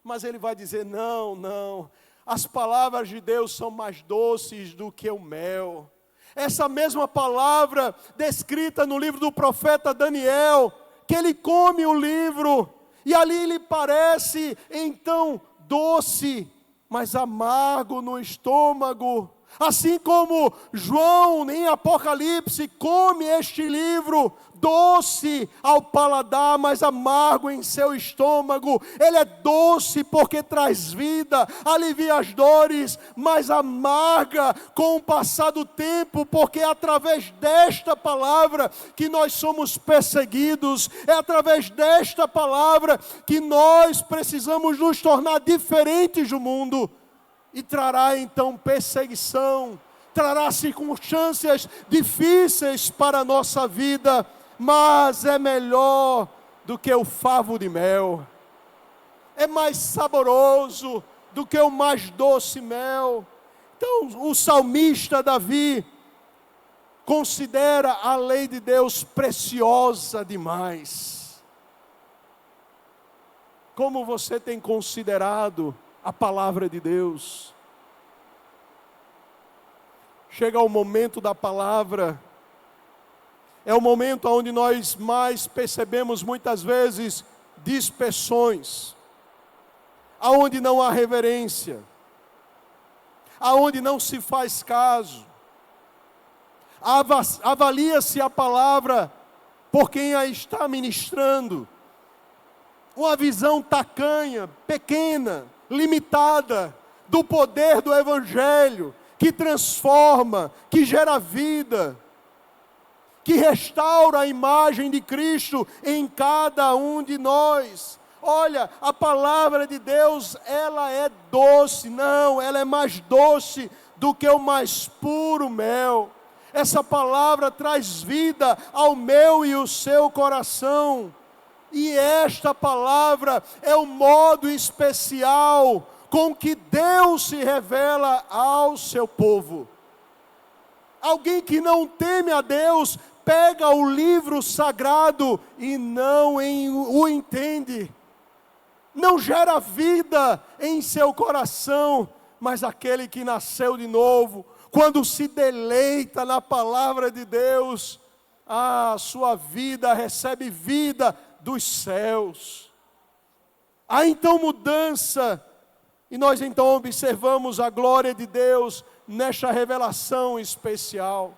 Speaker 2: Mas ele vai dizer, não, as palavras de Deus são mais doces do que o mel. Essa mesma palavra descrita no livro do profeta Daniel, que ele come o livro, e ali lhe parece então doce, mas amargo no estômago. Assim como João em Apocalipse come este livro, doce ao paladar, mas amargo em seu estômago. Ele é doce porque traz vida, alivia as dores, mas amarga com o passar do tempo, porque é através desta palavra que nós somos perseguidos, é através desta palavra que nós precisamos nos tornar diferentes do mundo. E trará então perseguição, trará circunstâncias difíceis para a nossa vida, mas é melhor do que o favo de mel, é mais saboroso do que o mais doce mel. Então o salmista Davi considera a lei de Deus preciosa demais. Como você tem considerado a palavra de Deus? Chega o momento da palavra, é o momento onde nós mais percebemos muitas vezes dispersões, aonde não há reverência, aonde não se faz caso. Avalia-se a palavra por quem a está ministrando. Uma visão tacanha, pequena, limitada, do poder do Evangelho, que transforma, que gera vida, que restaura a imagem de Cristo em cada um de nós. Olha, a palavra de Deus, ela é doce, não, ela é mais doce do que o mais puro mel. Essa palavra traz vida ao meu e o seu coração. E esta palavra é o modo especial com que Deus se revela ao seu povo. Alguém que não teme a Deus, pega o livro sagrado e não o entende. Não gera vida em seu coração, mas aquele que nasceu de novo, quando se deleita na palavra de Deus, a sua vida recebe vida dos céus. Há então mudança, e nós então observamos a glória de Deus nesta revelação especial.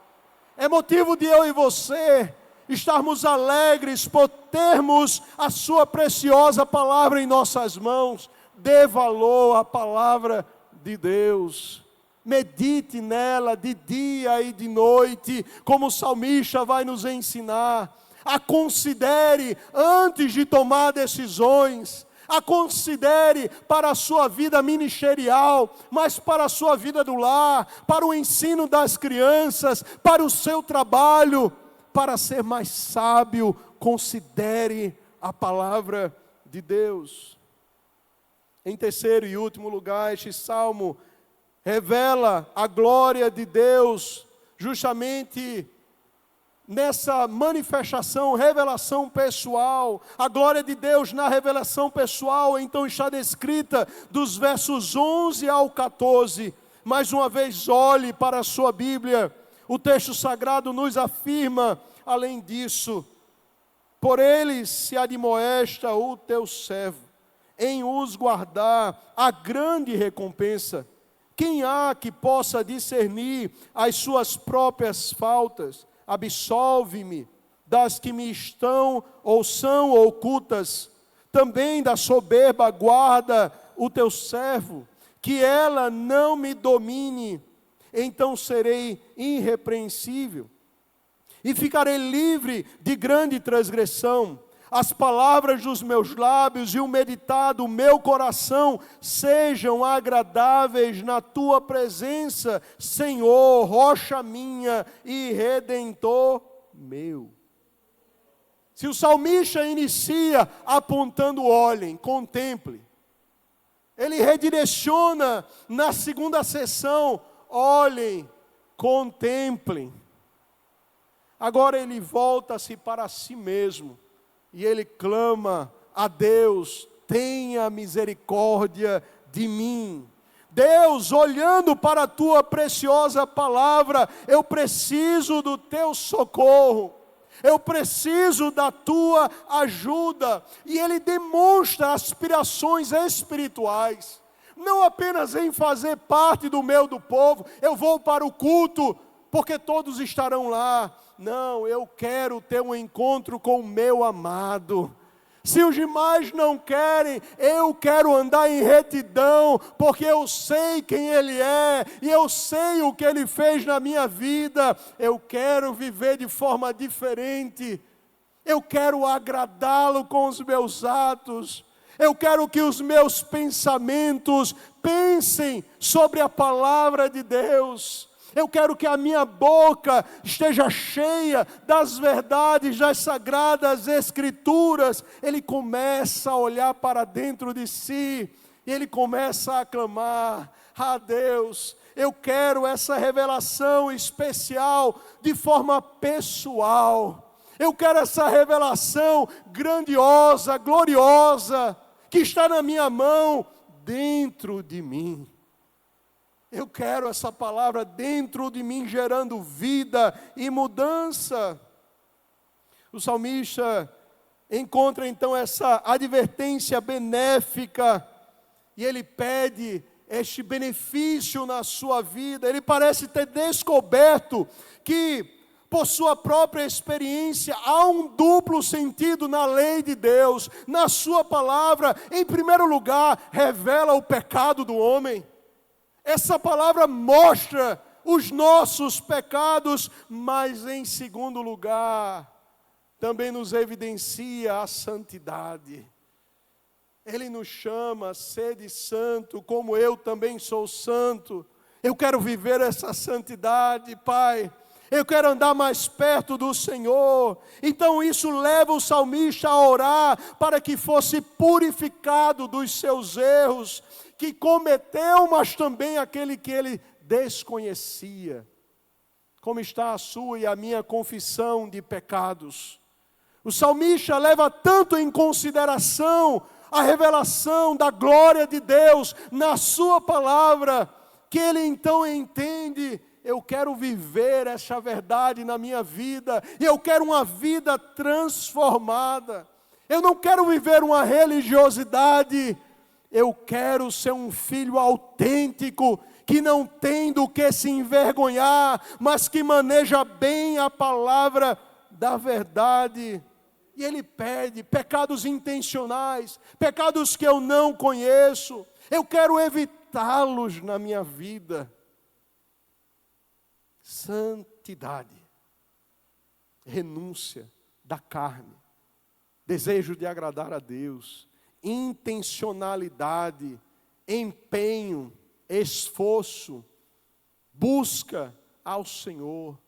Speaker 2: É motivo de eu e você estarmos alegres por termos a sua preciosa palavra em nossas mãos. Dê valor à palavra de Deus. Medite nela de dia e de noite, como o salmista vai nos ensinar. A considere antes de tomar decisões. A considere para a sua vida ministerial, mas para a sua vida do lar, para o ensino das crianças, para o seu trabalho. Para ser mais sábio, considere a palavra de Deus. Em terceiro e último lugar, este salmo revela a glória de Deus, justamente nessa manifestação, revelação pessoal. A glória de Deus na revelação pessoal, então está descrita dos versos 11 ao 14. Mais uma vez, olhe para a sua Bíblia. O texto sagrado nos afirma, além disso: por eles se admoesta o teu servo, em os guardar a grande recompensa. Quem há que possa discernir as suas próprias faltas? Absolve-me das que me estão ou são ocultas. Também da soberba guarda o teu servo, que ela não me domine. Então serei irrepreensível e ficarei livre de grande transgressão. As palavras dos meus lábios e o meditar do meu coração sejam agradáveis na tua presença, Senhor, rocha minha e redentor meu. Se o salmista inicia apontando, olhem, contemple. Ele redireciona na segunda sessão, olhem, contemplem. Agora ele volta-se para si mesmo. E ele clama a Deus: tenha misericórdia de mim. Deus, olhando para a tua preciosa palavra, eu preciso do teu socorro. Eu preciso da tua ajuda. E ele demonstra aspirações espirituais. Não apenas em fazer parte do meio do povo. Eu vou para o culto, porque todos estarão lá. Não, eu quero ter um encontro com o meu amado. Se os demais não querem, eu quero andar em retidão, porque eu sei quem Ele é, e eu sei o que Ele fez na minha vida. Eu quero viver de forma diferente. Eu quero agradá-lo com os meus atos. Eu quero que os meus pensamentos pensem sobre a palavra de Deus. Eu quero que a minha boca esteja cheia das verdades das sagradas escrituras. Ele começa a olhar para dentro de si e ele começa a clamar: ah, Deus, eu quero essa revelação especial de forma pessoal. Eu quero essa revelação grandiosa, gloriosa, que está na minha mão, dentro de mim. Eu quero essa palavra dentro de mim, gerando vida e mudança. O salmista encontra então essa advertência benéfica, e ele pede este benefício na sua vida. Ele parece ter descoberto que, por sua própria experiência, há um duplo sentido na lei de Deus, na sua palavra. Em primeiro lugar, revela o pecado do homem. Essa palavra mostra os nossos pecados, mas em segundo lugar, também nos evidencia a santidade. Ele nos chama, sede santo, como eu também sou santo. Eu quero viver essa santidade, Pai. Eu quero andar mais perto do Senhor. Então isso leva o salmista a orar para que fosse purificado dos seus erros, que cometeu, mas também aquele que ele desconhecia. Como está a sua e a minha confissão de pecados? O salmista leva tanto em consideração a revelação da glória de Deus na sua palavra, que ele então entende: eu quero viver essa verdade na minha vida, e eu quero uma vida transformada. Eu não quero viver uma religiosidade, eu quero ser um filho autêntico, que não tem do que se envergonhar, mas que maneja bem a palavra da verdade. E ele pede pecados intencionais, pecados que eu não conheço, eu quero evitá-los na minha vida. Santidade, renúncia da carne, desejo de agradar a Deus, intencionalidade, empenho, esforço, busca ao Senhor.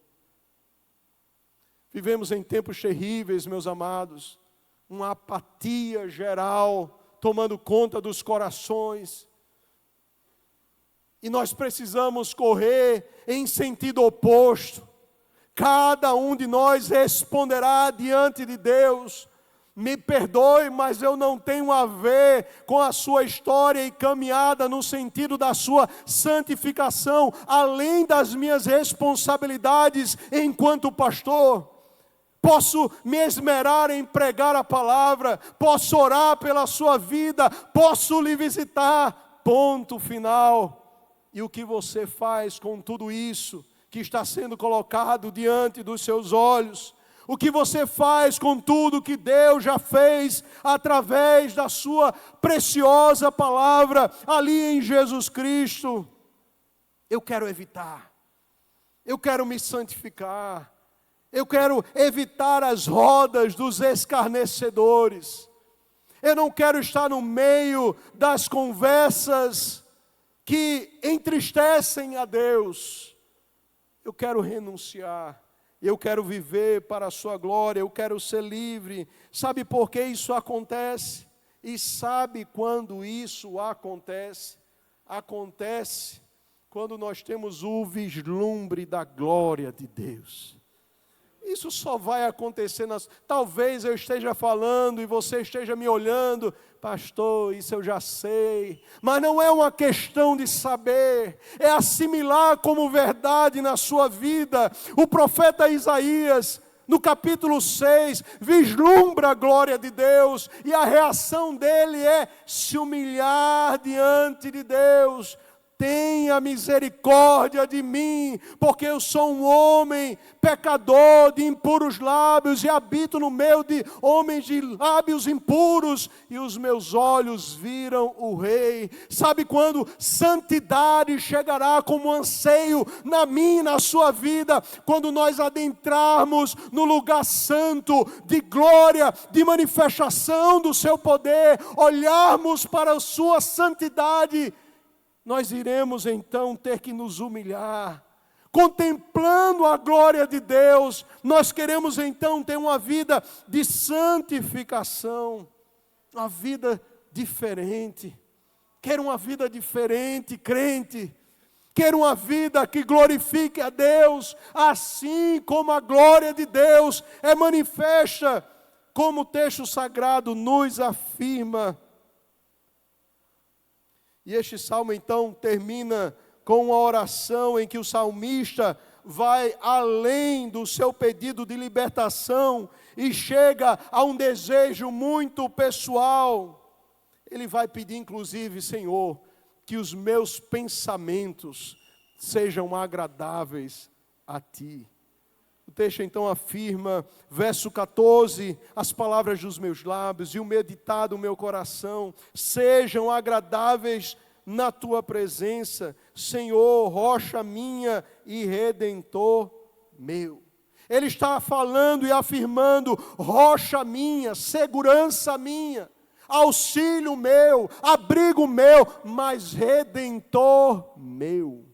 Speaker 2: Vivemos em tempos terríveis, meus amados, uma apatia geral tomando conta dos corações. E nós precisamos correr em sentido oposto. Cada um de nós responderá diante de Deus: me perdoe, mas eu não tenho a ver com a sua história e caminhada no sentido da sua santificação, além das minhas responsabilidades enquanto pastor. Posso me esmerar em pregar a palavra, posso orar pela sua vida, posso lhe visitar, ponto final. E o que você faz com tudo isso que está sendo colocado diante dos seus olhos? O que você faz com tudo que Deus já fez através da sua preciosa palavra ali em Jesus Cristo? Eu quero evitar, eu quero me santificar, eu quero evitar as rodas dos escarnecedores. Eu não quero estar no meio das conversas que entristecem a Deus. Eu quero renunciar. Eu quero viver para a sua glória. Eu quero ser livre. Sabe por que isso acontece? E sabe quando isso acontece? Acontece quando nós temos o vislumbre da glória de Deus. Isso só vai acontecer talvez eu esteja falando e você esteja me olhando: pastor, isso eu já sei. Mas não é uma questão de saber, é assimilar como verdade na sua vida. O profeta Isaías, no capítulo 6, vislumbra a glória de Deus, e a reação dele é se humilhar diante de Deus. Tenha misericórdia de mim, porque eu sou um homem pecador, de impuros lábios, e habito no meio de homens de lábios impuros, e os meus olhos viram o Rei. Sabe quando santidade chegará como anseio na minha e na sua vida? Quando nós adentrarmos no lugar santo, de glória, de manifestação do seu poder, olharmos para a sua santidade, nós iremos então ter que nos humilhar, contemplando a glória de Deus. Nós queremos então ter uma vida de santificação, uma vida diferente. Quero uma vida diferente, crente. Quero uma vida que glorifique a Deus, assim como a glória de Deus é manifesta, como o texto sagrado nos afirma. E este salmo então termina com uma oração em que o salmista vai além do seu pedido de libertação e chega a um desejo muito pessoal. Ele vai pedir, inclusive, Senhor, que os meus pensamentos sejam agradáveis a Ti. O texto então afirma, verso 14, as palavras dos meus lábios e o meditar do meu coração sejam agradáveis na Tua presença, Senhor, rocha minha e redentor meu. Ele está falando e afirmando, rocha minha, segurança minha, auxílio meu, abrigo meu, mas redentor meu.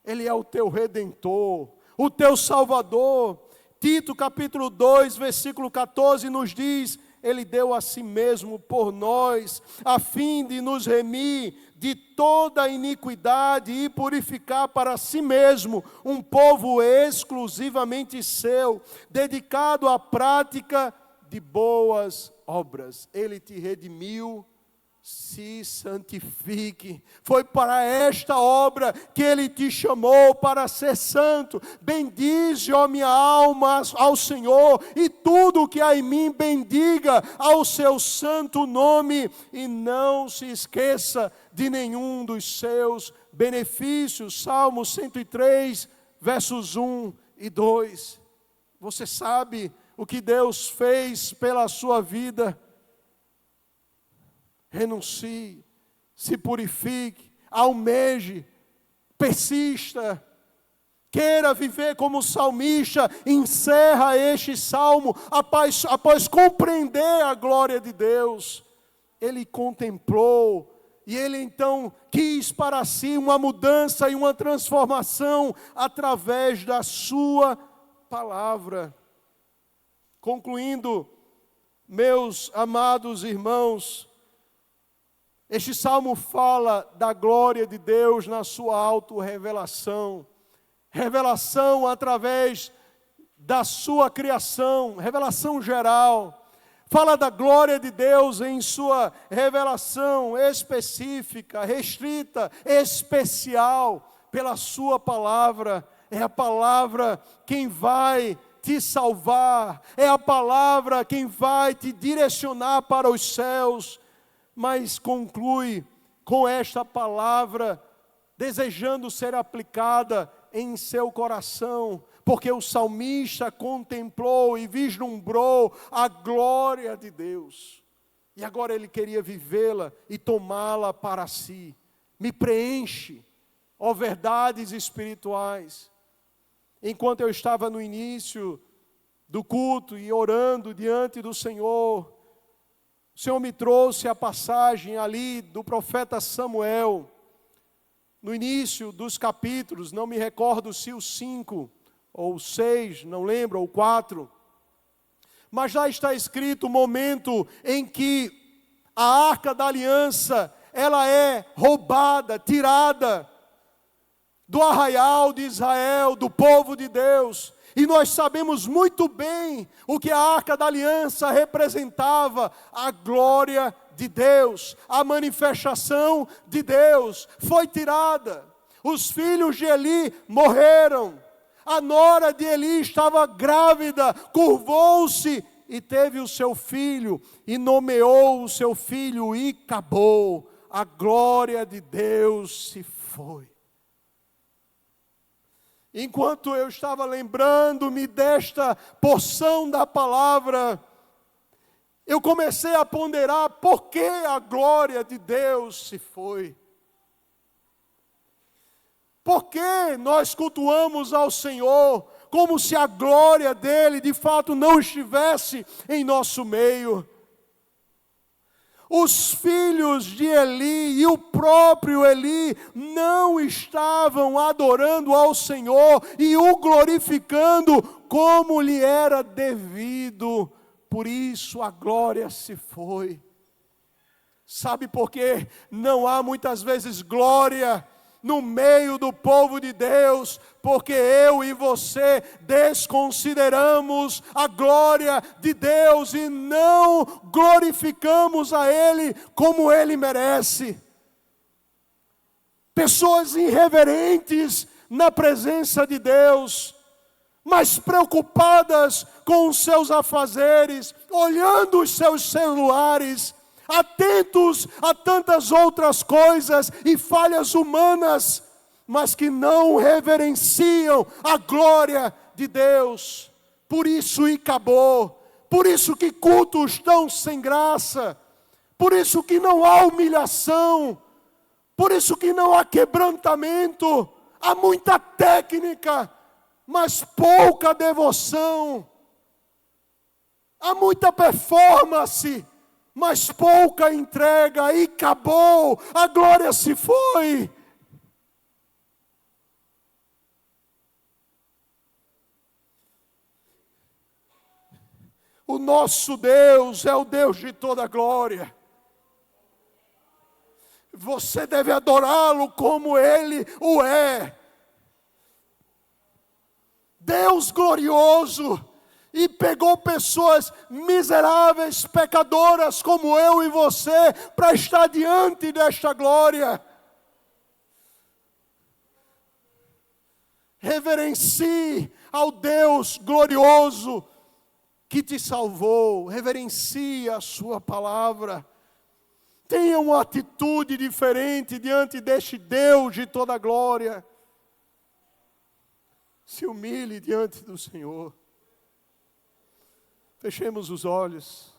Speaker 2: Ele é o teu redentor, o teu salvador. Tito capítulo 2, versículo 14 nos diz, Ele deu a si mesmo por nós, a fim de nos remir de toda iniquidade e purificar para si mesmo um povo exclusivamente seu, dedicado à prática de boas obras. Ele te redimiu, se santifique. Foi para esta obra que Ele te chamou para ser santo. Bendize, ó minha alma, ao Senhor, e tudo o que há em mim bendiga ao seu santo nome, e não se esqueça de nenhum dos seus benefícios. Salmo 103, versos 1 e 2. Você sabe o que Deus fez pela sua vida? Renuncie, se purifique, almeje, persista, queira viver como o salmista. Encerra este salmo após compreender a glória de Deus. Ele contemplou e ele então quis para si uma mudança e uma transformação através da sua palavra. Concluindo, meus amados irmãos, este salmo fala da glória de Deus na sua autorrevelação. Revelação através da sua criação, revelação geral. Fala da glória de Deus em sua revelação específica, restrita, especial, pela sua palavra. É a palavra quem vai te salvar, é a palavra quem vai te direcionar para os céus. Mas conclui com esta palavra, desejando ser aplicada em seu coração, porque o salmista contemplou e vislumbrou a glória de Deus, e agora ele queria vivê-la e tomá-la para si. Me preenche, ó verdades espirituais. Enquanto eu estava no início do culto e orando diante do Senhor, o Senhor me trouxe a passagem ali do profeta Samuel, no início dos capítulos, não me recordo se os 5 ou 6, não lembro, ou 4, mas já está escrito o momento em que a Arca da Aliança, ela é roubada, tirada do arraial de Israel, do povo de Deus. E nós sabemos muito bem o que a Arca da Aliança representava, a glória de Deus, a manifestação de Deus foi tirada. Os filhos de Eli morreram, a nora de Eli estava grávida, curvou-se e teve o seu filho, e nomeou o seu filho e acabou. A glória de Deus se foi. Enquanto eu estava lembrando-me desta porção da palavra, eu comecei a ponderar por que a glória de Deus se foi. Por que nós cultuamos ao Senhor como se a glória dele de fato não estivesse em nosso meio? Os filhos de Eli e o próprio Eli não estavam adorando ao Senhor e o glorificando como lhe era devido. Por isso a glória se foi. Sabe por quê? Não há muitas vezes glória no meio do povo de Deus, porque eu e você desconsideramos a glória de Deus e não glorificamos a Ele como Ele merece. Pessoas irreverentes na presença de Deus, mas preocupadas com os seus afazeres, olhando os seus celulares, atentos a tantas outras coisas e falhas humanas, mas que não reverenciam a glória de Deus. Por isso acabou, por isso que cultos estão sem graça, por isso que não há humilhação, por isso que não há quebrantamento. Há muita técnica, mas pouca devoção. Há muita performance, mas pouca entrega. E acabou, a glória se foi. O nosso Deus é o Deus de toda glória. Você deve adorá-lo como Ele o é. Deus glorioso. E pegou pessoas miseráveis, pecadoras como eu e você, para estar diante desta glória. Reverencie ao Deus glorioso que te salvou. Reverencie a sua palavra. Tenha uma atitude diferente diante deste Deus de toda glória. Se humilhe diante do Senhor. Fechemos os olhos.